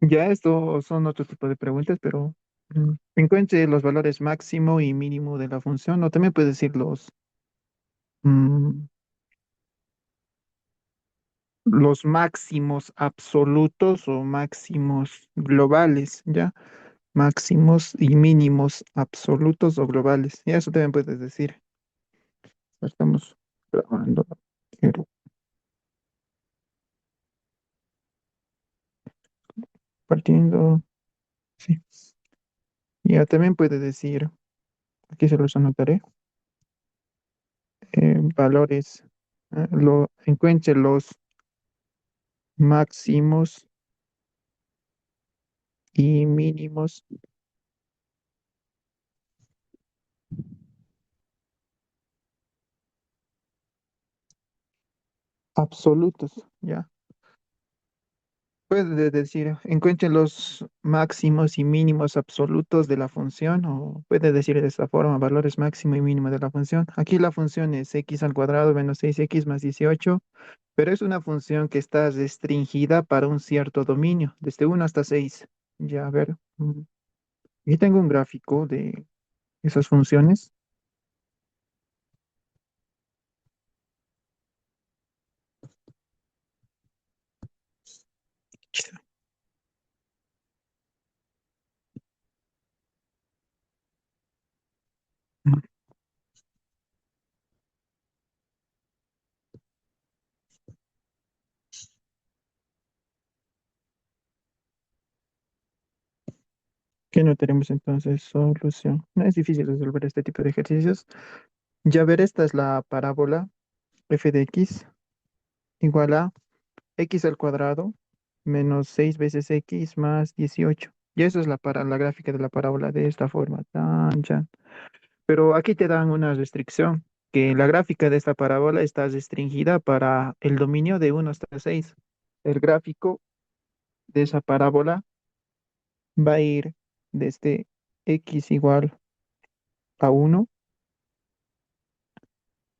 Ya esto son otro tipo de preguntas, pero encuentre los valores máximo y mínimo de la función, o también puedes decir mm, los máximos absolutos o máximos globales, ¿ya? Máximos y mínimos absolutos o globales. Y eso también puedes decir. Estamos grabando. Pero partiendo, sí. Ya también puede decir, aquí se los anotaré, valores, encuentre los máximos y mínimos absolutos, ¿ya? Puede decir, encuentre los máximos y mínimos absolutos de la función, o puede decir de esta forma, valores máximo y mínimo de la función. Aquí la función es x al cuadrado menos 6x más 18, pero es una función que está restringida para un cierto dominio, desde 1 hasta 6. Ya, a ver, aquí tengo un gráfico de esas funciones. ¿Qué no tenemos entonces? Solución. No es difícil resolver este tipo de ejercicios. Ya ver, esta es la parábola f de x igual a x al cuadrado menos 6 veces x más 18. Y eso es la gráfica de la parábola de esta forma. Tan, chan. Pero aquí te dan una restricción, que la gráfica de esta parábola está restringida para el dominio de 1 hasta 6. El gráfico de esa parábola va a ir desde x igual a 1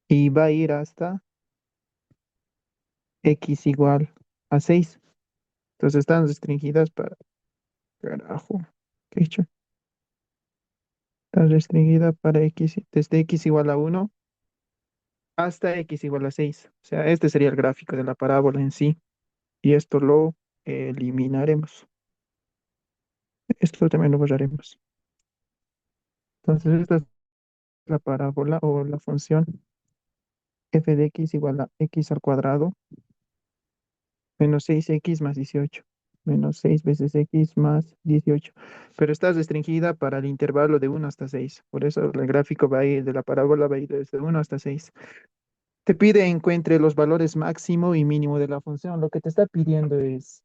y va a ir hasta x igual a 6. Entonces están restringidas para... Carajo. ¿Qué he hecho? Está restringida para x, desde x igual a 1 hasta x igual a 6. O sea, este sería el gráfico de la parábola en sí. Y esto lo eliminaremos. Esto también lo borraremos. Entonces, esta es la parábola o la función f de x igual a x al cuadrado menos 6x más 18. Menos 6 veces x más 18. Pero está restringida para el intervalo de 1 hasta 6. Por eso el gráfico va a ir de la parábola, va a ir desde 1 hasta 6. Te pide encuentre los valores máximo y mínimo de la función. Lo que te está pidiendo es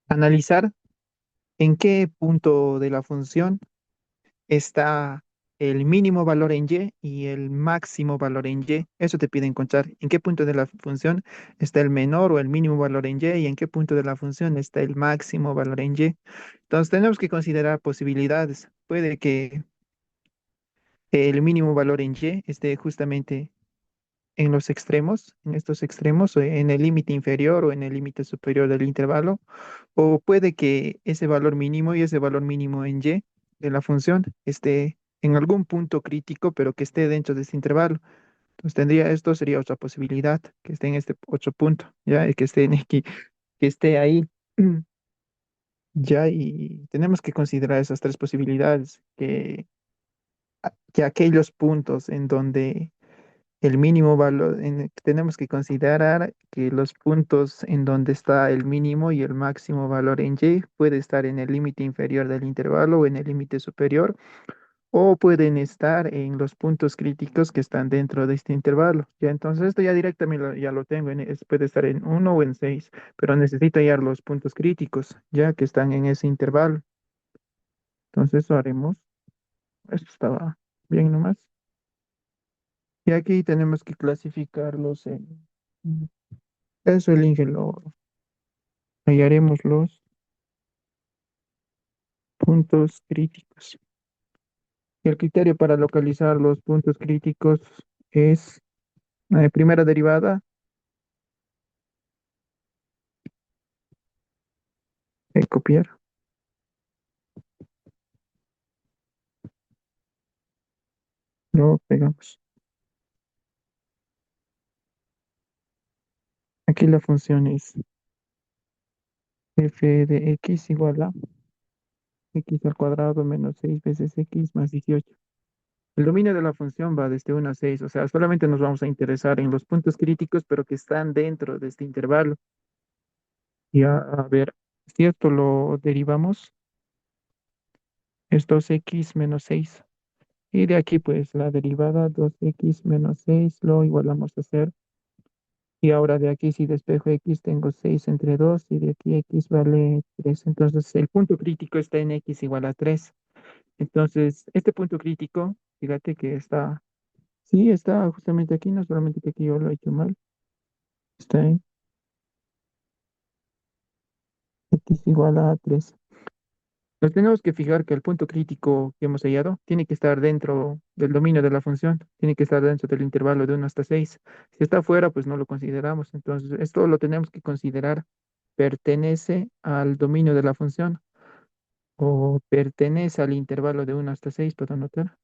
analizar en qué punto de la función está el mínimo valor en y el máximo valor en y. Eso te pide encontrar en qué punto de la función está el menor o el mínimo valor en y en qué punto de la función está el máximo valor en y. Entonces tenemos que considerar posibilidades. Puede que el mínimo valor en y esté justamente en los extremos, en estos extremos, o en el límite inferior o en el límite superior del intervalo, o puede que ese valor mínimo y ese valor mínimo en y de la función esté en algún punto crítico, pero que esté dentro de este intervalo. Entonces esto sería otra posibilidad, que esté en este otro punto, ya, y que esté que esté ahí. Ya, y tenemos que considerar esas tres posibilidades, que aquellos puntos en donde el mínimo valor, tenemos que considerar que los puntos en donde está el mínimo y el máximo valor en y puede estar en el límite inferior del intervalo o en el límite superior, o pueden estar en los puntos críticos que están dentro de este intervalo. Ya, entonces esto ya directamente ya lo tengo, puede estar en 1 o en 6, pero necesito hallar los puntos críticos ya que están en ese intervalo. Entonces eso haremos. Esto estaba bien nomás. Y aquí tenemos que clasificarlos en... Eso elígelo. Hallaremos los puntos críticos. Y el criterio para localizar los puntos críticos es primera derivada Copiar. Lo pegamos. Aquí la función es f de x igual a x al cuadrado menos 6 veces x más 18. El dominio de la función va desde 1 a 6, o sea, solamente nos vamos a interesar en los puntos críticos, pero que están dentro de este intervalo. Y a ver, si esto lo derivamos, es 2x menos 6. Y de aquí, pues, la derivada 2x menos 6 lo igualamos a 0. Y ahora de aquí, si despejo x, tengo 6 entre 2 y de aquí x vale 3. Entonces, el punto crítico está en x igual a 3. Entonces, este punto crítico, fíjate que está, sí, está justamente aquí, no solamente que aquí yo lo he hecho mal, está en x igual a 3. Nos tenemos que fijar que el punto crítico que hemos hallado tiene que estar dentro del dominio de la función, tiene que estar dentro del intervalo de 1 hasta 6. Si está fuera, pues no lo consideramos. Entonces, esto lo tenemos que considerar. ¿Pertenece al dominio de la función o pertenece al intervalo de 1 hasta 6? ¿Puedo anotar?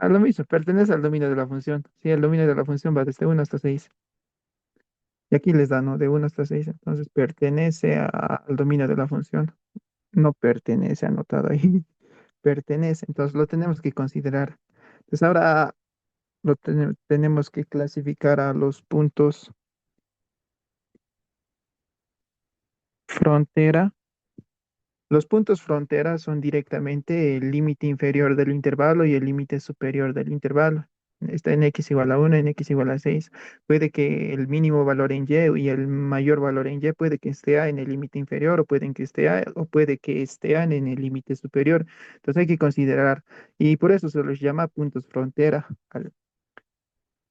A lo mismo, pertenece al dominio de la función. Sí, el dominio de la función va desde 1 hasta 6. Y aquí les da, ¿no? De 1 hasta 6. Entonces, pertenece al dominio de la función. No pertenece anotado ahí. Pertenece, entonces lo tenemos que considerar. Entonces ahora tenemos que clasificar a los puntos frontera. Los puntos frontera son directamente el límite inferior del intervalo y el límite superior del intervalo. Está en x igual a 1, en x igual a 6. Puede que el mínimo valor en y y el mayor valor en y puede que esté en el límite inferior o pueden que esté o puede que estén en el límite superior. Entonces hay que considerar y por eso se los llama puntos frontera.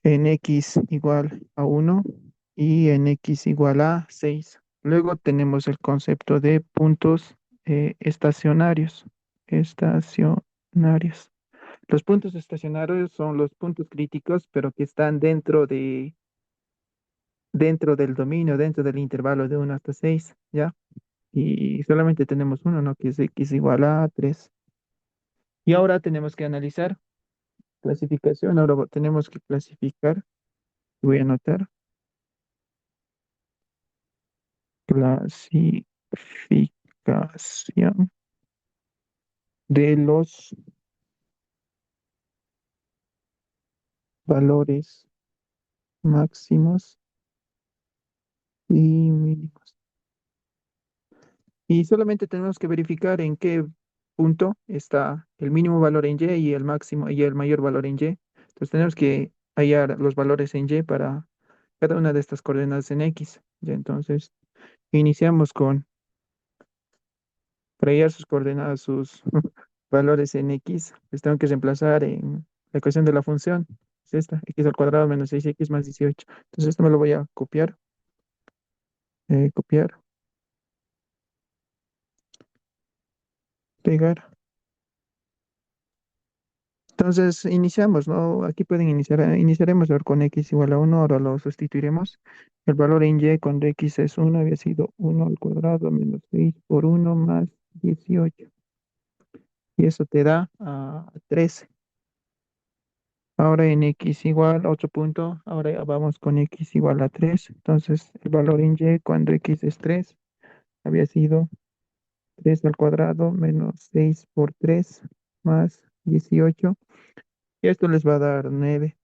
En x igual a 1 y en x igual a 6. Luego tenemos el concepto de puntos estacionarios. Estacionarios. Los puntos estacionarios son los puntos críticos, pero que están dentro del dominio, dentro del intervalo de 1 hasta 6, ¿ya? Y solamente tenemos uno, ¿no? Que es x igual a 3. Y ahora tenemos que analizar clasificación. Ahora tenemos que clasificar. Voy a anotar. Clasificación de los valores máximos y mínimos. Y solamente tenemos que verificar en qué punto está el mínimo valor en Y y el máximo y el mayor valor en Y. Entonces tenemos que hallar los valores en Y para cada una de estas coordenadas en X. Ya entonces iniciamos para hallar sus coordenadas, sus valores en X, les tengo que reemplazar en la ecuación de la función. Es esta, x al cuadrado menos 6x más 18. Entonces esto me lo voy a copiar, copiar, pegar. Entonces iniciamos, ¿no? Aquí pueden iniciar, iniciaremos ahora con x igual a 1, ahora lo sustituiremos. El valor en y cuando x es 1 había sido 1 al cuadrado menos 6 por 1 más 18. Y eso te da 13. Ahora en x igual a otro punto, ahora ya vamos con x igual a 3. Entonces el valor en y cuando x es 3 había sido 3 al cuadrado menos 6 por 3 más 18. Y esto les va a dar 9.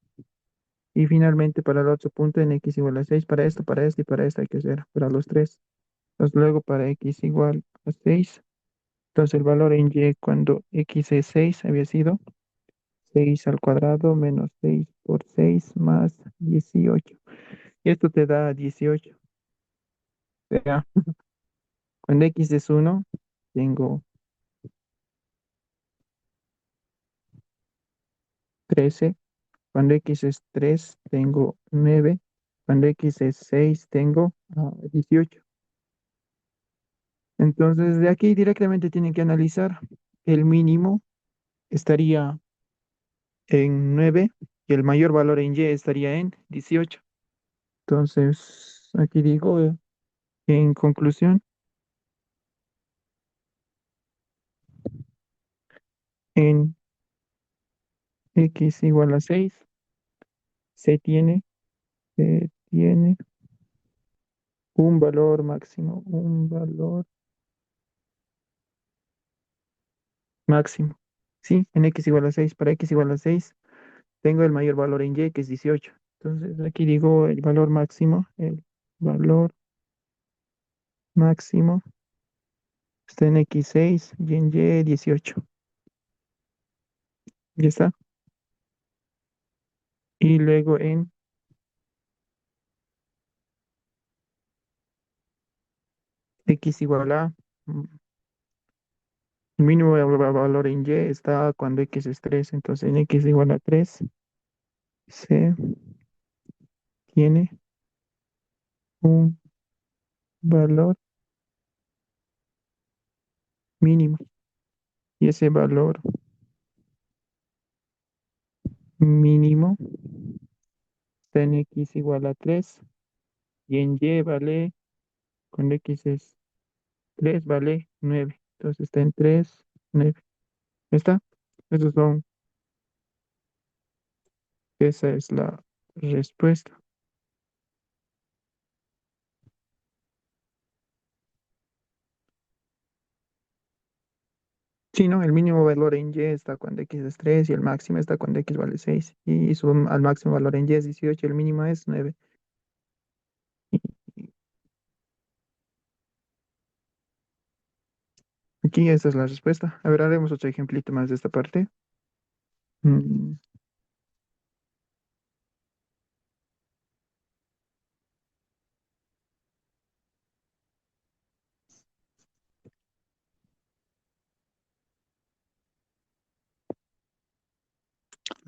Y finalmente para el otro punto en x igual a 6, para esto y para esto hay que hacer para los tres. Entonces luego para x igual a 6. Entonces el valor en y cuando x es 6 había sido 6 al cuadrado menos 6 por 6 más 18. Y esto te da 18. O sea, cuando x es 1, tengo 13. Cuando x es 3, tengo 9. Cuando x es 6, tengo 18. Entonces, de aquí directamente tienen que analizar. El mínimo estaría en 9 y el mayor valor en y estaría en 18. Entonces, aquí digo, en conclusión, En x igual a 6 se tiene un valor máximo. Sí, en x igual a 6. Para x igual a 6 tengo el mayor valor en y, que es 18. Entonces aquí digo el valor máximo está en x6 y en y 18. Ya está. Y luego en x igual a, el mínimo valor en y está cuando x es 3. Entonces en x igual a 3 se tiene un valor mínimo. Y ese valor mínimo está en x igual a 3 y en y vale, cuando x es 3 vale 9. Entonces está en 3 9. ¿Ya está? Esos son, esa es la respuesta. Sí, ¿no? El mínimo valor en y está cuando x es 3 y el máximo está cuando x vale 6. Y al máximo valor en y es 18 y el mínimo es 9. Y aquí esa es la respuesta. A ver, haremos otro ejemplito más de esta parte. Mm,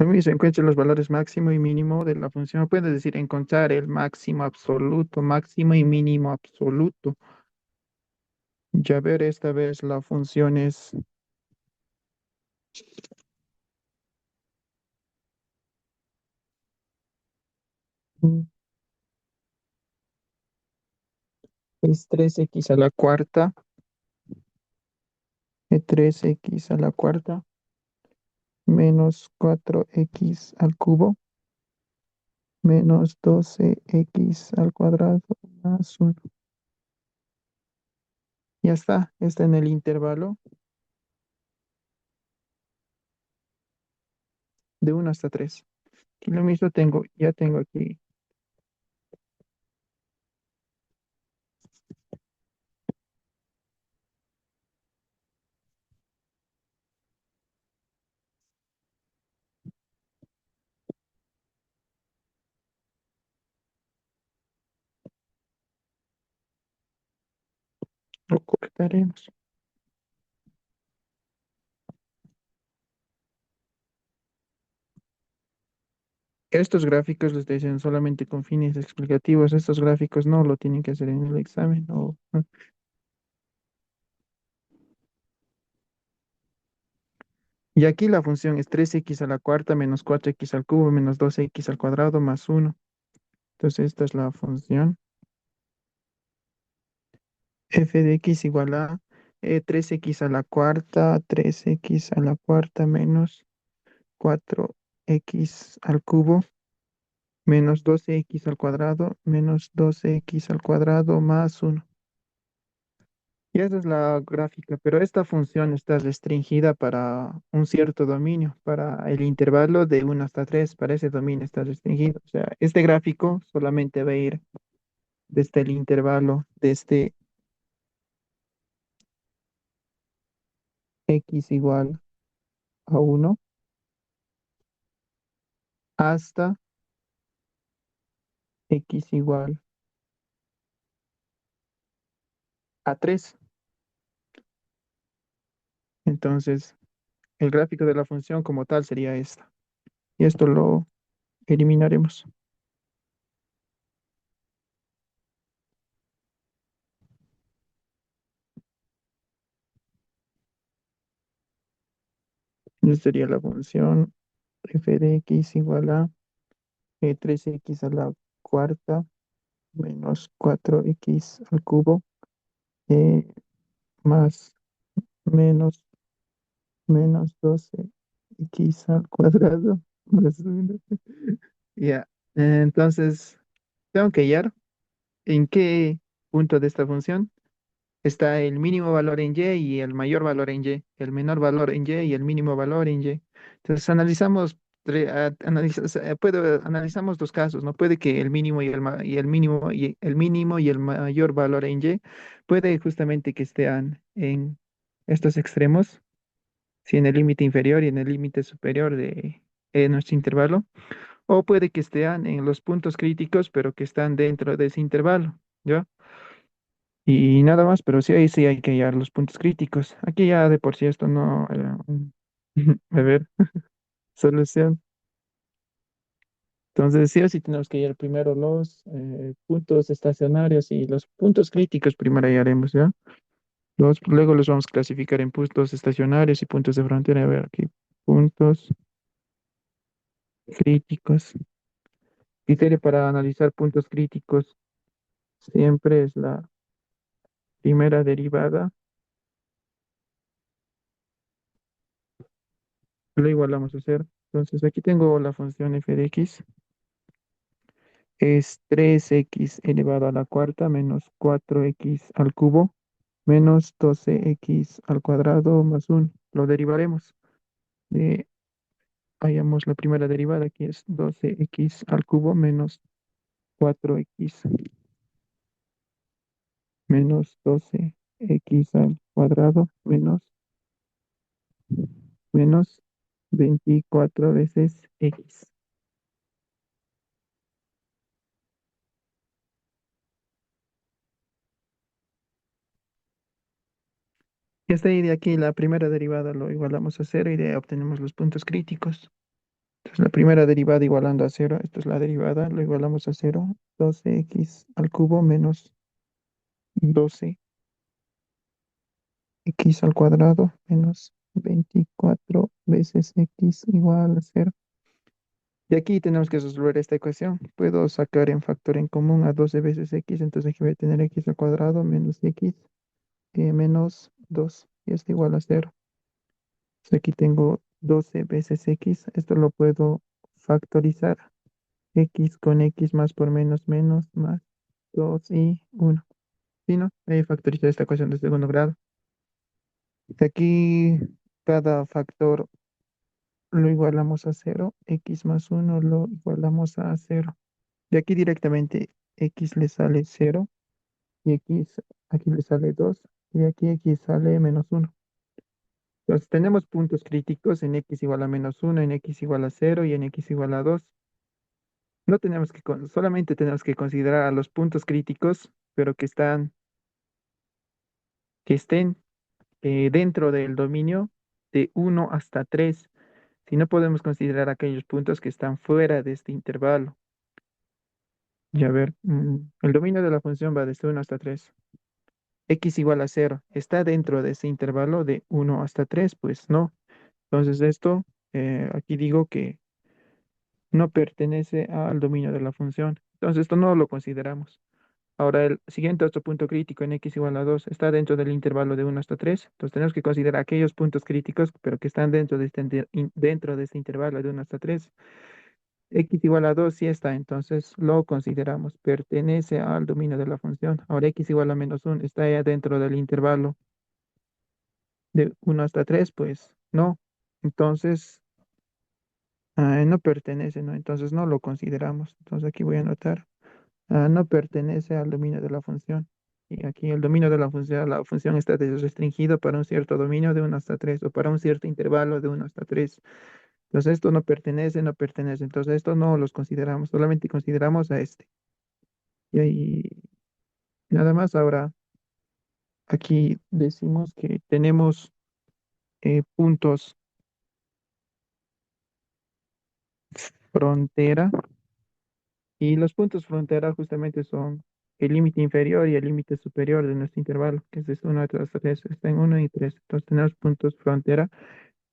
Lo mismo, se encuentran los valores máximo y mínimo de la función. Puedes decir encontrar el máximo absoluto, máximo y mínimo absoluto. Ya ver, esta vez la función mm, es 3x a la cuarta, 3x a la cuarta menos 4x al cubo menos 12x al cuadrado más 1. Ya está en el intervalo de 1 hasta 3. Y lo mismo ya tengo aquí. Lo cortaremos. Estos gráficos los dicen solamente con fines explicativos. Estos gráficos no lo tienen que hacer en el examen. Y aquí la función es 3x a la cuarta menos 4x al cubo menos 12x al cuadrado más 1. Entonces esta es la función. F de x igual a 3x a la cuarta menos 4x al cubo menos 12x al cuadrado menos 12x al cuadrado más 1. Y esa es la gráfica, pero esta función está restringida para un cierto dominio, para el intervalo de 1 hasta 3. Para ese dominio está restringido. O sea, este gráfico solamente va a ir desde el intervalo, desde x igual a 1 hasta x igual a 3. Entonces, el gráfico de la función como tal sería esta. Y esto lo eliminaremos. Esta sería la función f de x igual a 3x a la cuarta menos 4x al cubo más menos menos 12x al cuadrado más uno. Ya, entonces tengo que hallar en qué punto de esta función está el mínimo valor en y y el mayor valor en y, el menor valor en y y el mínimo valor en y. Entonces analizamos, analizamos dos casos, ¿no? Puede que el mínimo y el mínimo y el mínimo y el mayor valor en y puede justamente que estén en estos extremos, si en el límite inferior y en el límite superior de nuestro intervalo, o puede que estén en los puntos críticos, pero que están dentro de ese intervalo, ¿ya? Y nada más, pero sí, ahí sí hay que hallar los puntos críticos. Aquí ya de por sí esto no era A ver, solución. Entonces sí o sí tenemos que hallar primero los puntos estacionarios y los puntos críticos primero hallaremos, ¿ya? Luego los vamos a clasificar en puntos estacionarios y puntos de frontera. A ver, aquí, puntos críticos. Criterio para analizar puntos críticos siempre es la primera derivada. Lo igualamos a cero. Entonces aquí tengo la función f de x. Es 3x elevado a la cuarta menos 4x al cubo menos 12x al cuadrado más 1. Lo derivaremos. De, hallamos la primera derivada, que es 12x al cubo menos 4x menos 12x al cuadrado menos 24 veces x. Y hasta ahí de aquí la primera derivada lo igualamos a cero y de ahí obtenemos los puntos críticos. Entonces la primera derivada igualando a cero, esto es la derivada, lo igualamos a cero, 12x al cubo menos 12x al cuadrado menos 24 veces x igual a cero. Y aquí tenemos que resolver esta ecuación. Puedo sacar en factor en común a 12 veces x, entonces aquí voy a tener x al cuadrado menos x menos 2 y esto igual a cero. Entonces aquí tengo 12 veces x, esto lo puedo factorizar. X con x más por menos menos más 2 y 1. ¿Sí, no? He factorizado esta ecuación de segundo grado. De aquí cada factor lo igualamos a cero. X más uno lo igualamos a cero. De aquí directamente x le sale cero y x aquí le sale 2 y aquí x sale menos uno. Entonces tenemos puntos críticos en x igual a menos uno, en x igual a cero y en x igual a 2. No tenemos que, solamente tenemos que considerar a los puntos críticos, pero que estén dentro del dominio de uno hasta 3. Si no podemos considerar aquellos puntos que están fuera de este intervalo. Y a ver, el dominio de la función va desde uno hasta 3. X igual a cero. ¿Está dentro de ese intervalo de uno hasta 3? Pues no. Entonces esto, aquí digo que no pertenece al dominio de la función. Entonces esto no lo consideramos. Ahora el siguiente otro punto crítico en x igual a 2 está dentro del intervalo de uno hasta 3. Entonces tenemos que considerar aquellos puntos críticos, pero que están dentro de este intervalo de uno hasta 3. X igual a 2 sí está, entonces lo consideramos. Pertenece al dominio de la función. Ahora x igual a menos 1 está ya dentro del intervalo de uno hasta 3, pues no. Entonces no pertenece, ¿no? Entonces no lo consideramos. Entonces aquí voy a anotar. No pertenece al dominio de la función. Y aquí el dominio de la función está restringido para un cierto dominio de uno hasta 3 o para un cierto intervalo de uno hasta 3. Entonces esto no pertenece, no pertenece. Entonces esto no los consideramos, solamente consideramos a este. Y ahí nada más. Ahora aquí decimos que tenemos puntos frontera y los puntos frontera justamente son el límite inferior y el límite superior de nuestro intervalo, que es de 1 hasta 3, está en uno y 3. Entonces tenemos puntos frontera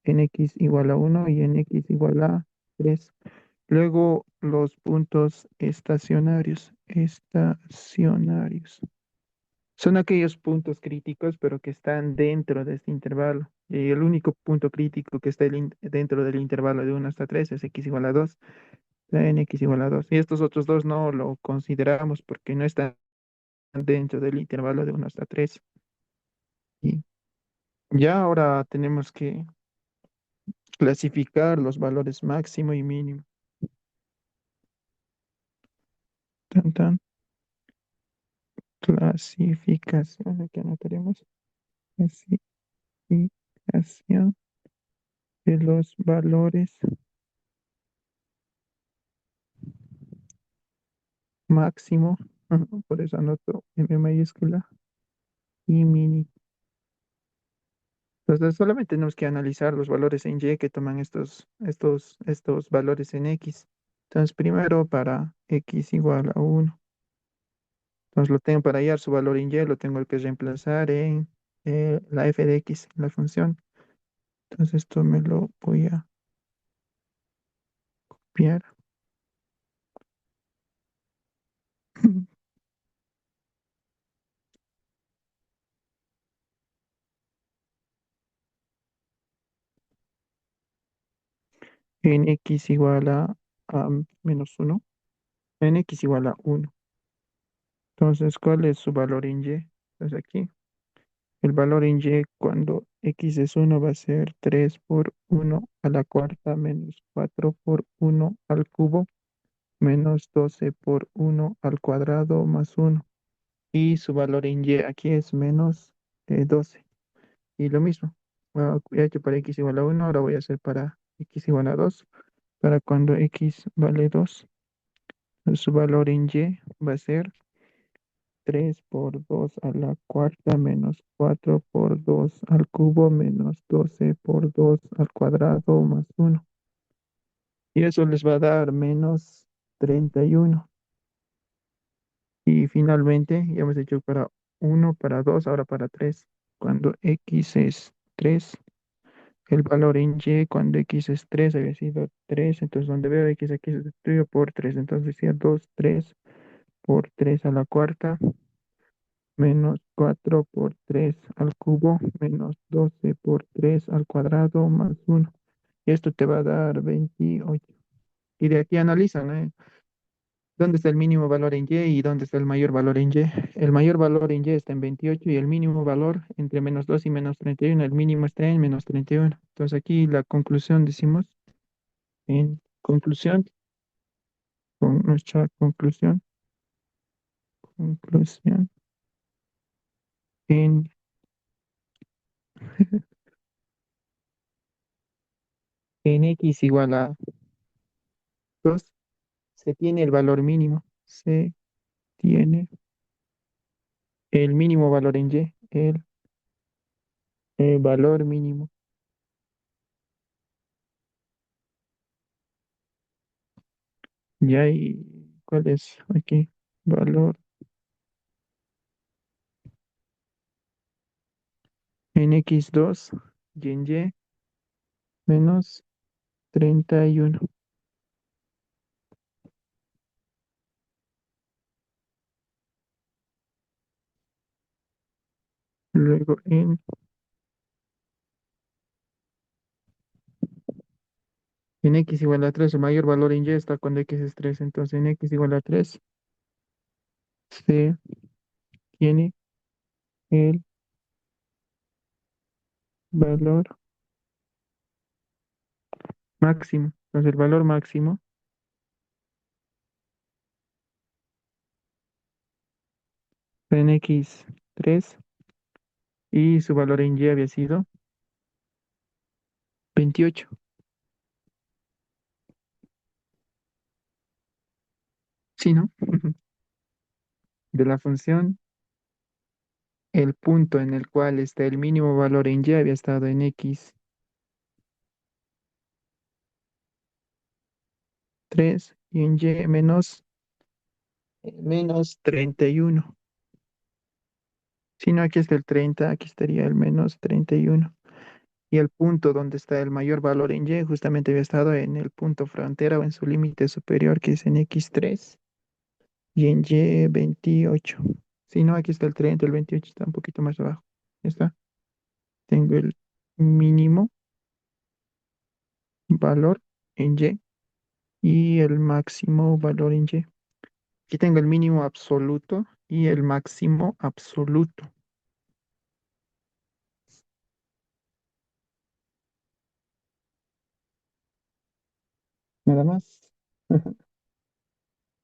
en x igual a uno y en x igual a 3. Luego los puntos estacionarios. Estacionarios. Son aquellos puntos críticos, pero que están dentro de este intervalo. Y el único punto crítico que está dentro del intervalo de 1 hasta 3 es x igual a 2, en x igual a 2. Y estos otros dos no lo consideramos porque no están dentro del intervalo de 1 hasta 3. Y ya ahora tenemos que clasificar los valores máximo y mínimo. Tan, tan. Clasificación, aquí anotaremos. Clasificación de los valores máximo. Por eso anoto M mayúscula y mini. Entonces solamente tenemos que analizar los valores en Y que toman estos valores en X. Entonces primero para X igual a 1. Entonces lo tengo para hallar su valor en Y, lo tengo que reemplazar en la f de X, la función. Entonces esto me lo voy a copiar. En X igual a -1. En X igual a 1. Entonces, ¿cuál es su valor en Y? Entonces aquí, el valor en Y cuando X es 1 va a ser 3 por 1 a la cuarta menos 4 por 1 al cubo menos 12 por 1 al cuadrado más 1. Y su valor en Y aquí es menos 12. Y lo mismo, he hecho para X igual a 1, ahora voy a hacer para X igual a 2. Para cuando X vale 2, su valor en Y va a ser 3 por 2 a la cuarta menos 4 por 2 al cubo menos 12 por 2 al cuadrado más 1. Y eso les va a dar menos 31. Y finalmente, ya hemos hecho para 1, para 2, ahora para 3. Cuando X es 3, el valor en Y cuando X es 3 había sido 3. Entonces donde veo X aquí se sustituye por 3. Entonces decía 2, 3 por 3 a la cuarta menos 4 por 3 al cubo, menos 12 por 3 al cuadrado, más 1. Esto te va a dar 28. Y de aquí analizan, dónde está el mínimo valor en Y y dónde está el mayor valor en Y. El mayor valor en Y está en 28 y el mínimo valor entre -2 y -31. El mínimo está en -31. Entonces aquí la conclusión decimos, en conclusión, con nuestra conclusión, en, en X igual a 2 se tiene el valor mínimo. Se tiene el mínimo valor en Y, el valor mínimo. Ya, ¿y cuál es aquí? Valor en X2 y en Y menos 31. Luego en X igual a 3 el mayor valor en Y está cuando X es 3. Entonces en X igual a 3 se tiene el valor máximo. Entonces el valor máximo está en X3 y su valor en Y había sido 28. Sí, ¿no? De la función, el punto en el cual está el mínimo valor en Y había estado en X3 y en Y menos 31. Si no, aquí está el 30, aquí estaría el menos 31. Y el punto donde está el mayor valor en Y justamente había estado en el punto frontera o en su límite superior, que es en X3 y en Y 28. Si no, aquí está el 30, el 28 está un poquito más abajo. Ya está. Tengo el mínimo valor en y el máximo valor en Y. Aquí tengo el mínimo absoluto y el máximo absoluto. Nada más.